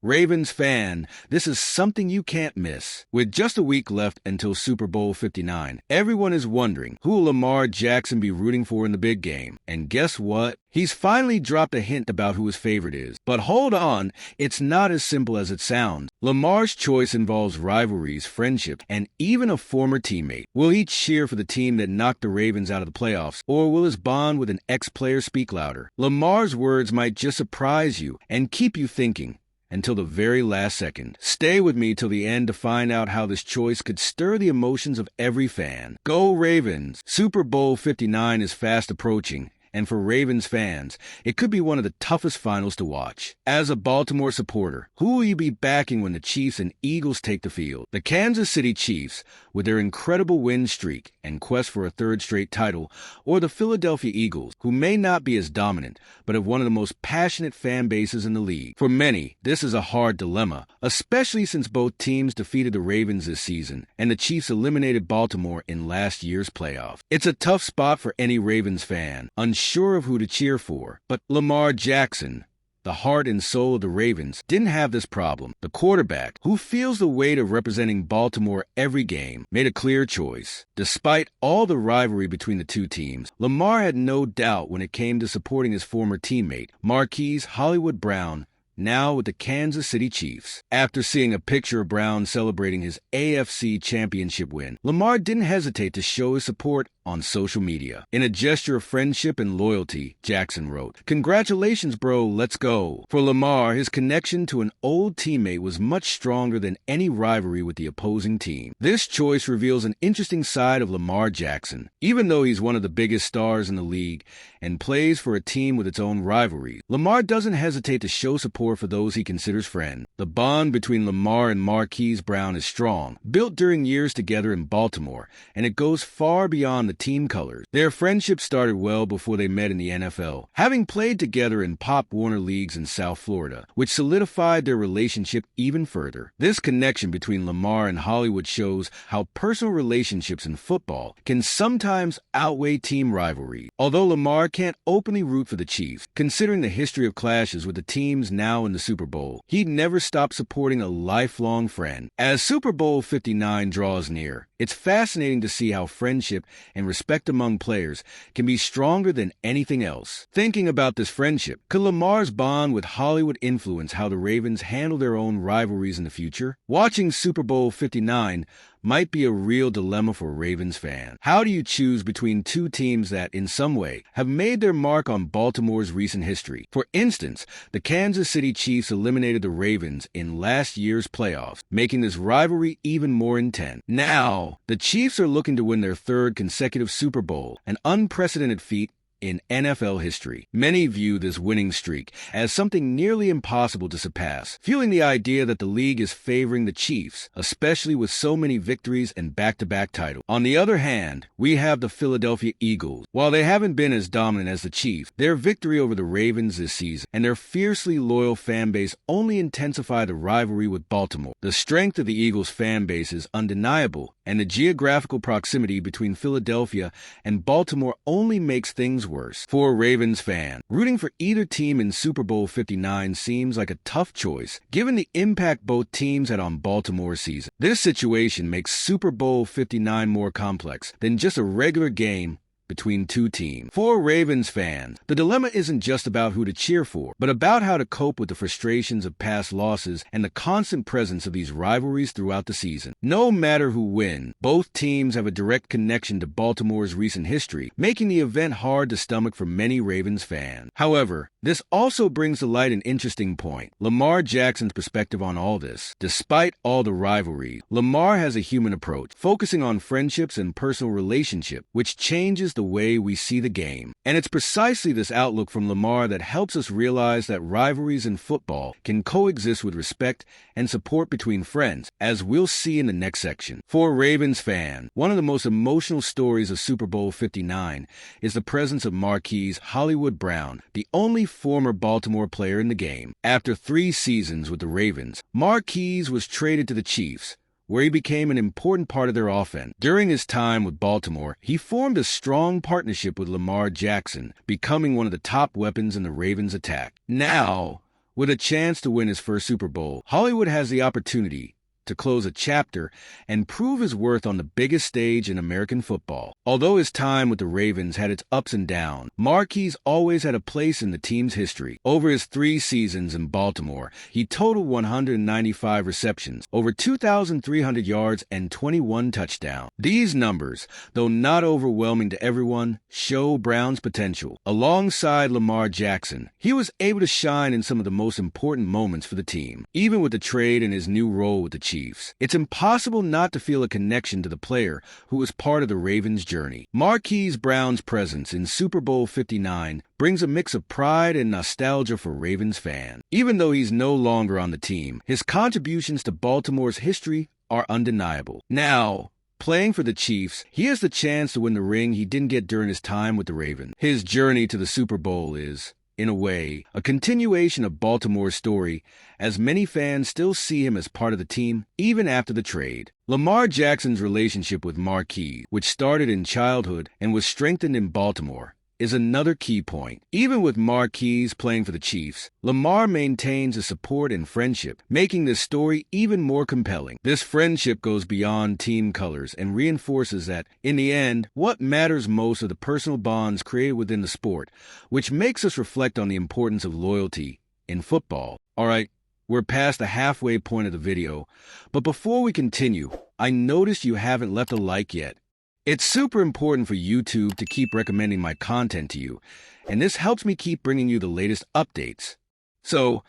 Ravens fan, this is something you can't miss. With just a week left until Super Bowl 59, everyone is wondering who will Lamar Jackson be rooting for in the big game. And guess what? He's finally dropped a hint about who his favorite is. But hold on, it's not as simple as it sounds. Lamar's choice involves rivalries, friendship, and even a former teammate. Will he cheer for the team that knocked the Ravens out of the playoffs, or will his bond with an ex-player speak louder? Lamar's words might just surprise you and keep you thinking until the very last second. Stay with me till the end to find out how this choice could stir the emotions of every fan. Go Ravens! Super Bowl 59 is fast approaching, and for Ravens fans, it could be one of the toughest finals to watch. As a Baltimore supporter, who will you be backing when the Chiefs and Eagles take the field? The Kansas City Chiefs, with their incredible win streak and quest for a third straight title, or the Philadelphia Eagles, who may not be as dominant, but have one of the most passionate fan bases in the league? For many, this is a hard dilemma, especially since both teams defeated the Ravens this season, and the Chiefs eliminated Baltimore in last year's playoffs. It's a tough spot for any Ravens fan, unsure of who to cheer for. But Lamar Jackson, the heart and soul of the Ravens, didn't have this problem. The quarterback, who feels the weight of representing Baltimore every game, made a clear choice. Despite all the rivalry between the two teams, Lamar had no doubt when it came to supporting his former teammate, Marquise Hollywood Brown, now with the Kansas City Chiefs. After seeing a picture of Brown celebrating his AFC championship win, Lamar didn't hesitate to show his support on social media. In a gesture of friendship and loyalty, Jackson wrote, "Congratulations, bro, let's go." For Lamar, his connection to an old teammate was much stronger than any rivalry with the opposing team. This choice reveals an interesting side of Lamar Jackson. Even though he's one of the biggest stars in the league and plays for a team with its own rivalries, Lamar doesn't hesitate to show support for those he considers friends. The bond between Lamar and Marquise Brown is strong, built during years together in Baltimore, and it goes far beyond the team colors. Their friendship started well before they met in the NFL, having played together in Pop Warner leagues in South Florida, which solidified their relationship even further. This connection between Lamar and Hollywood shows how personal relationships in football can sometimes outweigh team rivalry. Although Lamar can't openly root for the Chiefs, considering the history of clashes with the teams now in the Super Bowl, he'd never stop supporting a lifelong friend. As Super Bowl 59 draws near, it's fascinating to see how friendship and respect among players can be stronger than anything else. Thinking about this friendship, could Lamar's bond with Hollywood influence how the Ravens handle their own rivalries in the future? Watching Super Bowl 59 might be a real dilemma for Ravens fans. How do you choose between two teams that, in some way, have made their mark on Baltimore's recent history? For instance, the Kansas City Chiefs eliminated the Ravens in last year's playoffs, making this rivalry even more intense. Now, the Chiefs are looking to win their third consecutive Super Bowl, an unprecedented feat in NFL history. Many view this winning streak as something nearly impossible to surpass, fueling the idea that the league is favoring the Chiefs, especially with so many victories and back-to-back titles. On the other hand, we have the Philadelphia Eagles. While they haven't been as dominant as the Chiefs, their victory over the Ravens this season and their fiercely loyal fan base only intensify the rivalry with Baltimore. The strength of the Eagles fan base is undeniable, and the geographical proximity between Philadelphia and Baltimore only makes things worse. For a Ravens fan, rooting for either team in Super Bowl 59 seems like a tough choice, given the impact both teams had on Baltimore's season. This situation makes Super Bowl 59 more complex than just a regular game between two teams. For Ravens fans, the dilemma isn't just about who to cheer for, but about how to cope with the frustrations of past losses and the constant presence of these rivalries throughout the season. No matter who wins, both teams have a direct connection to Baltimore's recent history, making the event hard to stomach for many Ravens fans. However, this also brings to light an interesting point: Lamar Jackson's perspective on all this. Despite all the rivalry, Lamar has a human approach, focusing on friendships and personal relationships, which changes the way we see the game. And it's precisely this outlook from Lamar that helps us realize that rivalries in football can coexist with respect and support between friends, as we'll see in the next section. For a Ravens fan, one of the most emotional stories of Super Bowl 59 is the presence of Marquise Hollywood Brown, the only former Baltimore player in the game. After 3 seasons with the Ravens, Marquise was traded to the Chiefs, where he became an important part of their offense. During his time with Baltimore, he formed a strong partnership with Lamar Jackson, becoming one of the top weapons in the Ravens' attack. Now, With a chance to win his first Super Bowl, Hollywood has the opportunity to close a chapter and prove his worth on the biggest stage in American football. Although his time with the Ravens had its ups and downs, Marquise always had a place in the team's history. Over his 3 seasons in Baltimore, he totaled 195 receptions, over 2,300 yards, and 21 touchdowns. These numbers, though not overwhelming to everyone, show Brown's potential. Alongside Lamar Jackson, he was able to shine in some of the most important moments for the team, even with the trade and his new role with the Chiefs. It's impossible not to feel a connection to the player who was part of the Ravens' journey. Marquise Brown's presence in Super Bowl 59 brings a mix of pride and nostalgia for Ravens fans. Even though he's no longer on the team, his contributions to Baltimore's history are undeniable. Now, playing for the Chiefs, he has the chance to win the ring he didn't get during his time with the Ravens. His journey to the Super Bowl is, in a way, a continuation of Baltimore's story, as many fans still see him as part of the team even after the trade. Lamar Jackson's relationship with Marquise, which started in childhood and was strengthened in Baltimore, is another key point. Even with Marquise playing for the Chiefs, Lamar maintains a support and friendship, making this story even more compelling. This friendship goes beyond team colors and reinforces that, in the end, what matters most are the personal bonds created within the sport, which makes us reflect on the importance of loyalty in football. All right, we're past the halfway point of the video, but before we continue, I noticed you haven't left a like yet. It's super important for YouTube to keep recommending my content to you, and this helps me keep bringing you the latest updates. So,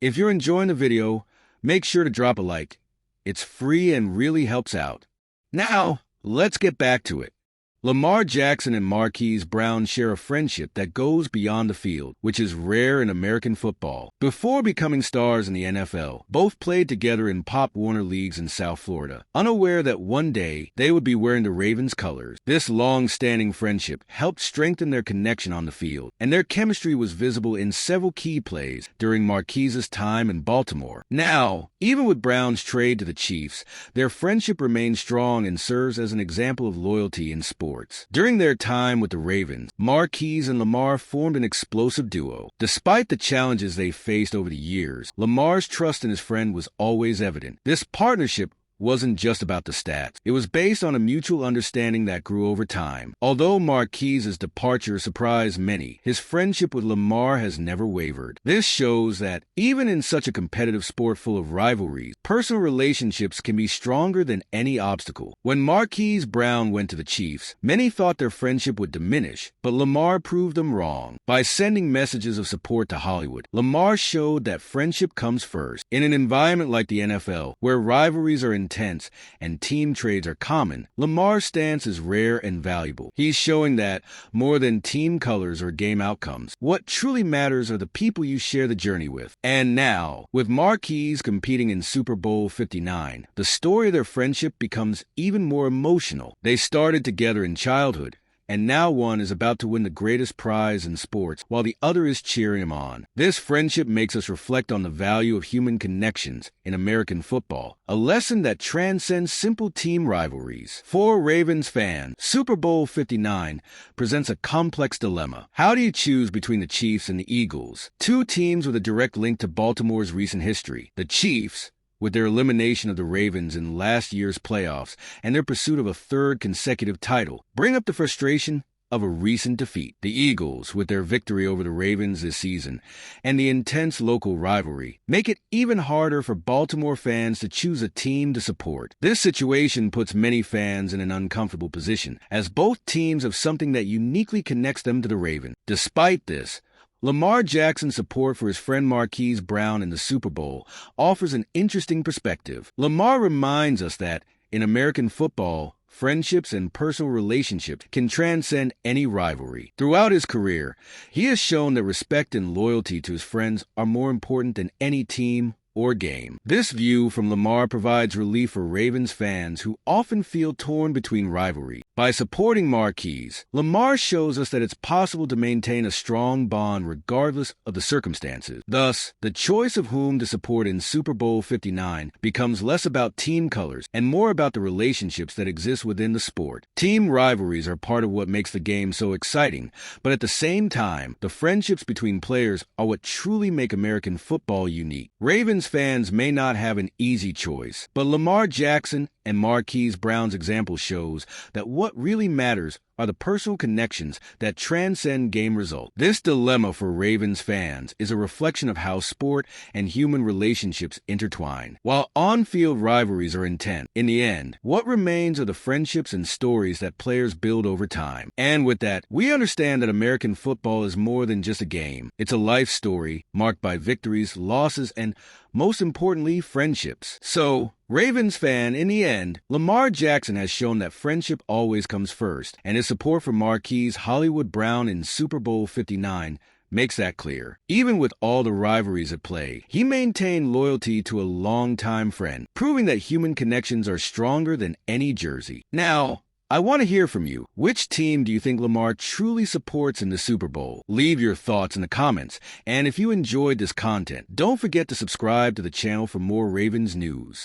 if you're enjoying the video, make sure to drop a like. It's free and really helps out. Now, let's get back to it. Lamar Jackson and Marquise Brown share a friendship that goes beyond the field, which is rare in American football. Before becoming stars in the NFL, both played together in Pop Warner leagues in South Florida, unaware that one day they would be wearing the Ravens' colors. This long-standing friendship helped strengthen their connection on the field, and their chemistry was visible in several key plays during Marquise's time in Baltimore. Now, even with Brown's trade to the Chiefs, their friendship remains strong and serves as an example of loyalty in sports. During their time with the Ravens, Marquise and Lamar formed an explosive duo. Despite the challenges they faced over the years, Lamar's trust in his friend was always evident. This partnership wasn't just about the stats. It was based on a mutual understanding that grew over time. Although Marquise's departure surprised many, his friendship with Lamar has never wavered. This shows that, even in such a competitive sport full of rivalries, personal relationships can be stronger than any obstacle. When Marquise Brown went to the Chiefs, many thought their friendship would diminish, but Lamar proved them wrong. By sending messages of support to Hollywood, Lamar showed that friendship comes first. In an environment like the NFL, where rivalries are intense and team trades are common, Lamar's stance is rare and valuable. He's showing that, more than team colors or game outcomes, what truly matters are the people you share the journey with. And now, with Marquise competing in Super Bowl 59, the story of their friendship becomes even more emotional. They started together in childhood, and now one is about to win the greatest prize in sports while the other is cheering him on. This friendship makes us reflect on the value of human connections in American football, a lesson that transcends simple team rivalries. For Ravens fans, Super Bowl 59 presents a complex dilemma. How do you choose between the Chiefs and the Eagles, two teams with a direct link to Baltimore's recent history? The Chiefs, with their elimination of the Ravens in last year's playoffs and their pursuit of a third consecutive title, bring up the frustration of a recent defeat. The Eagles, with their victory over the Ravens this season and the intense local rivalry, make it even harder for Baltimore fans to choose a team to support. This situation puts many fans in an uncomfortable position, as both teams have something that uniquely connects them to the Ravens. Despite this, Lamar Jackson's support for his friend Marquise Brown in the Super Bowl offers an interesting perspective. Lamar reminds us that, in American football, friendships and personal relationships can transcend any rivalry. Throughout his career, he has shown that respect and loyalty to his friends are more important than any team or game. This view from Lamar provides relief for Ravens fans who often feel torn between rivalry. By supporting Marquise, Lamar shows us that it's possible to maintain a strong bond regardless of the circumstances. Thus, the choice of whom to support in Super Bowl 59 becomes less about team colors and more about the relationships that exist within the sport. Team rivalries are part of what makes the game so exciting, but at the same time, the friendships between players are what truly make American football unique. Ravens fans may not have an easy choice, but Lamar Jackson and Marquise Brown's example shows that what really matters are the personal connections that transcend game results. This dilemma for Ravens fans is a reflection of how sport and human relationships intertwine. While on-field rivalries are intense, in the end, what remains are the friendships and stories that players build over time. And with that, we understand that American football is more than just a game. It's a life story marked by victories, losses, and most importantly, friendships. So, Ravens fan, in the end, Lamar Jackson has shown that friendship always comes first, and his support for Marquise Hollywood Brown in Super Bowl 59 makes that clear. Even with all the rivalries at play, he maintained loyalty to a longtime friend, proving that human connections are stronger than any jersey. Now, I want to hear from you. Which team do you think Lamar truly supports in the Super Bowl? Leave your thoughts in the comments. And if you enjoyed this content, don't forget to subscribe to the channel for more Ravens news.